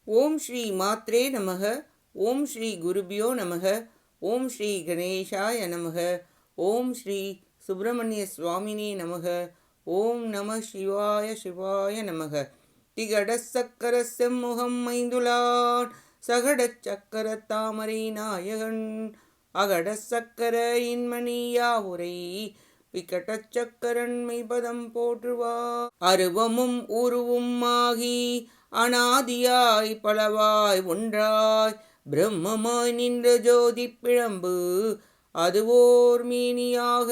ஓம் ஸ்ரீ மாத்ரே நமக. ஓம் ஸ்ரீ குருபியோ நமக. ஓம் ஸ்ரீ கணேஷாய நமக. ஓம் ஸ்ரீ சுப்பிரமணிய சுவாமினே நமக. ஓம் நம சிவாய சிவாய நமக. திகடச் சக்கர செம்முகம் மைந்துளான் சகடச் சக்கர தாமரை நாயகன் அகடச் சக்கர இன்மணியாவுரை விகடச் சக்கரன் மெய்பதம் போற்றுவா. அருவமும் உருவும் ஆகி அனாதியாய் பலவாய் ஒன்றாய் பிரம்மமாய் நின்ற ஜோதி பிழம்பு அதுவோர் மீனியாக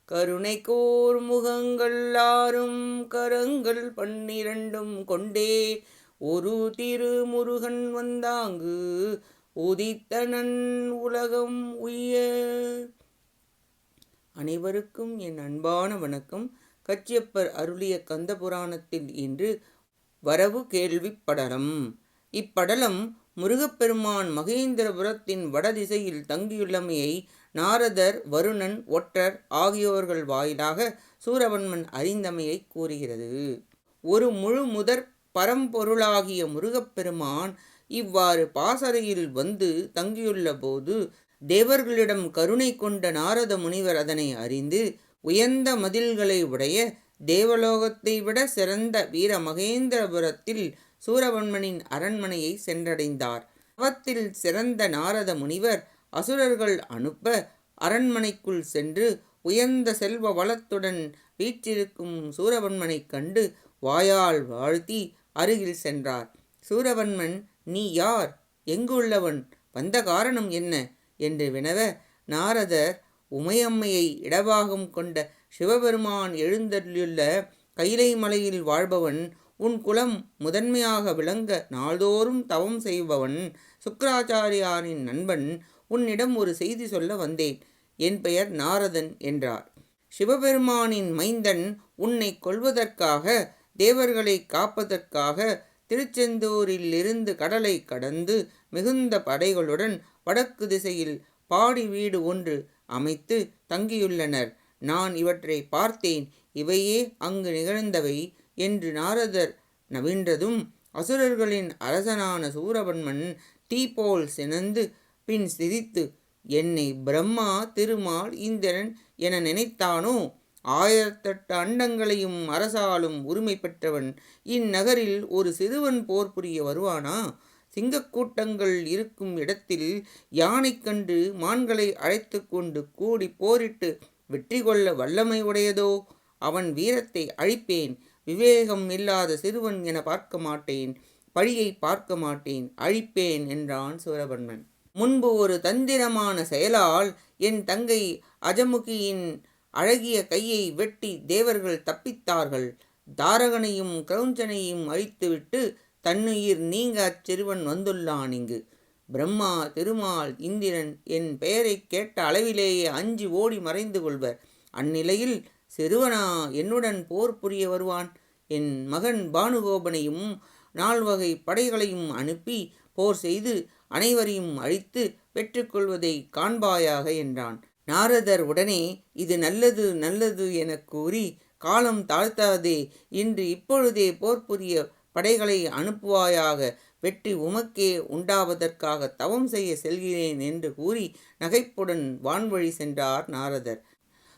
கருணைக்கோர் முகங்கள் ஆறும் கரங்கள் 12 கொண்டே ஒரு திருமுருகன் வந்தாங்கு உதித்தனன் உலகம் உய்ய. அனைவருக்கும் என் அன்பான வணக்கம். கச்சியப்பர் அருளிய கந்த புராணத்தில் இன்று வரவு கேள்விப் படலம். இப்படலம் முருகப்பெருமான் மகேந்திரபுரத்தின் வடதிசையில் தங்கியுள்ளமையை நாரதர், வருணன், ஒற்றர் ஆகியோர்கள் வாயிலாக சூரபன்மன் அறிந்தமையை கூறுகிறது. ஒரு முழு முதற் பரம்பொருளாகிய முருகப்பெருமான் இவ்வாறு பாசறையில் வந்து தங்கியுள்ள போது தேவர்களிடம் கருணை கொண்ட நாரத முனிவர் அதனை அறிந்து உயர்ந்த மதில்களை உடைய தேவலோகத்தை விட சிறந்த வீர மகேந்திரபுரத்தில் சூரபன்மனின் அரண்மனையை சென்றடைந்தார். தவத்தில் சிறந்த நாரத முனிவர் அசுரர்கள் அனுப்ப அரண்மனைக்குள் சென்று உயர்ந்த செல்வ வளத்துடன் வீற்றிருக்கும் சூரபன்மனைக் கண்டு வாயால் வாழ்த்தி அருகில் சென்றார். சூரபன்மன், நீ யார்? எங்கு உள்ளவன்? வந்த காரணம் என்ன என்று வினவ, நாரதர், உமையம்மையை இடபாகம் கொண்ட சிவபெருமான் எழுந்தருளியுள்ள கைலை மலையில் வாழ்பவன், உன் குலம் முதன்மையாக விளங்க நாள்தோறும் தவம் செய்பவன், சுக்கிராச்சாரியாரின் நண்பன், உன்னிடம் ஒரு செய்தி சொல்ல வந்தேன். என் பெயர் நாரதன் என்றார். சிவபெருமானின் மைந்தன் உன்னை கொல்வதற்காக, தேவர்களை காப்பதற்காக திருச்செந்தூரில் இருந்து கடலை கடந்து மிகுந்த படைகளுடன் வடக்கு திசையில் பாடி வீடு ஒன்று அமைத்து தங்கியுள்ளனர். நான் இவற்றை பார்த்தேன். இவையே அங்கு நிகழ்ந்தவை என்று நாரதர் நவின்றதும் அசுரர்களின் அரசனான சூரபன்மன் தீபோல் சினந்து பின் சிரித்து, என்னை பிரம்மா, திருமால், இந்திரன் என நினைத்தானோ? 1008 அண்டங்களையும் அரசாலும் உரிமை பெற்றவன் இந்நகரில் ஒரு சிறுவன் போர் புரிய வருவானா? சிங்கக்கூட்டங்கள் இருக்கும் இடத்தில் யானை கண்டு மான்களை அழைத்து கொண்டு கூடி போரிட்டு வெற்றி கொள்ள வல்லமை உடையதோ? அவன் வீரத்தை அழிப்பேன். விவேகம் இல்லாத சிறுவன் என பார்க்க மாட்டேன். பழியை பார்க்க மாட்டேன். அழிப்பேன் என்றான் சூரபன்மன். முன்பு ஒரு தந்திரமான செயலால் என் தங்கை அஜமுகியின் அழகிய கையை வெட்டி தேவர்கள் தப்பித்தார்கள். தாரகனையும் கிரௌஞ்சனையும் அழித்துவிட்டு தன்னுயிர் நீங்க அச்சிறுவன் வந்துள்ளான் இங்கு. பிரம்மா, திருமால், இந்திரன் என் பெயரை கேட்ட அளவிலேயே அஞ்சி ஓடி மறைந்து கொள்வர். அந்நிலையில் சிறுவனா என்னுடன் போர் புரிய வருவான்? என் மகன் பானுகோபனையும் 4 வகை படைகளையும் அனுப்பி போர் செய்து அனைவரையும் அழித்து வெற்றி கொள்வதை காண்பாயாக என்றான். நாரதர் உடனே, இது நல்லது நல்லது எனக் கூறி, காலம் தாழ்த்தாதே, இன்று இப்பொழுதே போர் புரிய படைகளை அனுப்புவாயாக. வெற்றி உமக்கே உண்டாவதற்காக தவம் செய்ய செல்கிறேன் என்று கூறி நகைப்புடன் வான்வழி சென்றார் நாரதர்.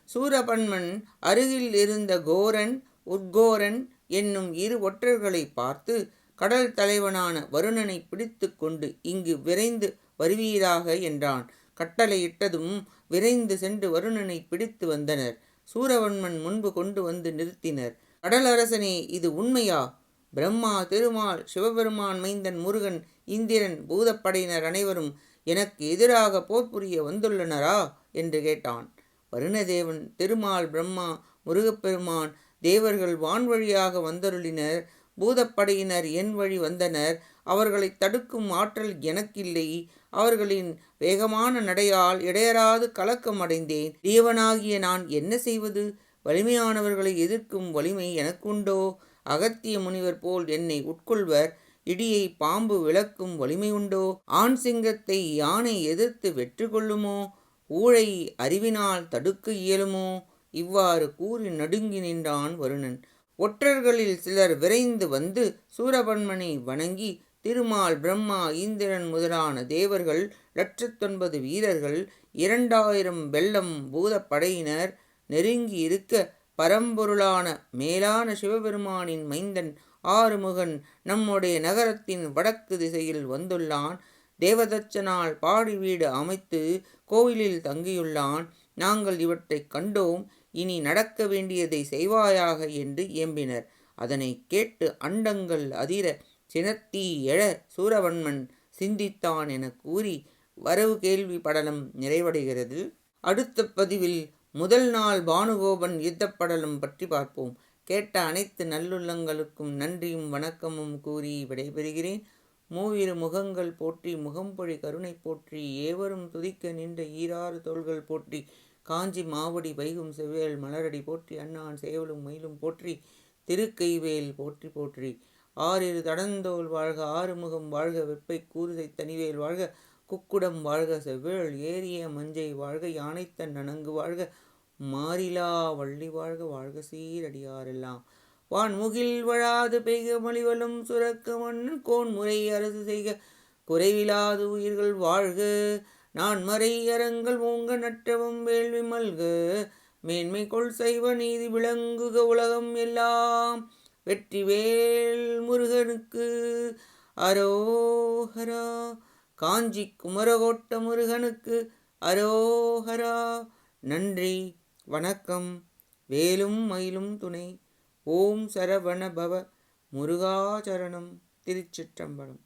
சூரபன்மன் அருகில் இருந்த கோரன், உத்கோரன் என்னும் 2 ஒற்றர்களை பார்த்து, கடல் தலைவனான வருணனை பிடித்து கொண்டு இங்கு விரைந்து வருவீராக என்றான். கட்டளையிட்டதும் விரைந்து சென்று வருணனை பிடித்து வந்தனர். சூரபன்மன் முன்பு கொண்டு வந்து நிறுத்தினர். கடலரசனே, இது உண்மையா? பிரம்மா, திருமால், சிவபெருமான் மைந்தன் முருகன், இந்திரன், பூதப்படையினர் அனைவரும் எனக்கு எதிராக போர் புரிய வந்துள்ளனரா என்று கேட்டான். வருணதேவன், திருமால், பிரம்மா, முருகப்பெருமான், தேவர்கள் வான்வழியாக வந்தருளினர். பூதப்படையினர் என் வழி வந்தனர். அவர்களை தடுக்கும் ஆற்றல் எனக்கில்லை. அவர்களின் வேகமான நடையால் இடையராது கலக்கம் அடைந்தேன். தேவனாகிய நான் என்ன செய்வது? வலிமையானவர்களை எதிர்க்கும் வலிமை எனக்குண்டோ? அகத்திய முனிவர் போல் என்னை உட்கொள்வர். இடியை பாம்பு விளக்கும் வலிமை உண்டோ? ஆண் சிங்கத்தை யானை எதிர்த்து வெற்றி கொள்ளுமோ? ஊழை அறிவினால் தடுக்க இயலுமோ? இவ்வாறு கூறி நடுங்கி நின்றான் வருணன். ஒற்றர்களில் சிலர் விரைந்து வந்து சூரபன்மனை வணங்கி திருமால், பிரம்மா, இந்திரன் முதலான தேவர்கள், 1,9 வீரர்கள், 2,000 வெள்ளம் பூதப்படையினர் நெருங்கி இருக்க, பரம்பொருளான மேலான சிவபெருமானின் மைந்தன் ஆறுமுகன் நம்முடைய நகரத்தின் வடக்கு திசையில் வந்துள்ளான். தேவதச்சனால் பாடி வீடு அமைத்து கோவிலில் தங்கியுள்ளான். நாங்கள் இவற்றைக் கண்டோம். இனி நடக்க வேண்டியதை செய்வாயாக என்று இயம்பினர். அதனை கேட்டு அண்டங்கள் அதிர சினத்தீ எழ சூரவன்மன் சிந்தித்தான் என கூறி வரவு கேள்வி படலம் நிறைவடைகிறது. அடுத்த பதிவில் முதல் நாள் பானுகோபன் யுத்தப்படலம் பற்றி பார்ப்போம். கேட்ட அனைத்து நல்லுள்ளங்களுக்கும் நன்றியும் வணக்கமும் கூறி விடைபெறுகிறேன். மூவிரு முகங்கள் போற்றி, முகம்பொழி கருணை போற்றி, ஏவரும் துதிக்க நின்ற ஈராறு தோள்கள் போற்றி, காஞ்சி மாவடி வைகும் செவ்வேல் மலரடி போற்றி, அண்ணான் சேவலும் மயிலும் போற்றி, திருக்கைவேல் போற்றி போற்றி. ஆறிரு தடந்தோல் வாழ்க, ஆறுமுகம் வாழ்க, வெப்பை கூறுசை தனிவேல் வாழ்க, குக்குடம் வாழ்க, செவ்வேள் ஏறிய மஞ்சை வாழ்க, யானைத்தன் நனங்கு வாழ்க, மாறிலா வள்ளி வாழ்க, வாழ்க சீரடியாரெல்லாம். வான்முகில் வழாது பெய்க, மலிவலம் சுரக்க, மன்னன் கோன்முறை அரசு செய்க, குறைவிலாது உயிர்கள் வாழ்க, நான் மறை அறங்கள் ஓங்க, நற்றவம் வேள்வி மல்க, மேன்மை கொள் சைவ நீதி விளங்குக உலகம் எல்லாம். வெற்றிவேல் முருகனுக்கு அரோஹரா. காஞ்சி குமரகோட்ட முருகனுக்கு அரோஹரா. நன்றி, வணக்கம். வேலும் மயிலும் துணை. ஓம் சரவண பவ. முருகாச்சரணம். திருச்சிற்றம்பலம்.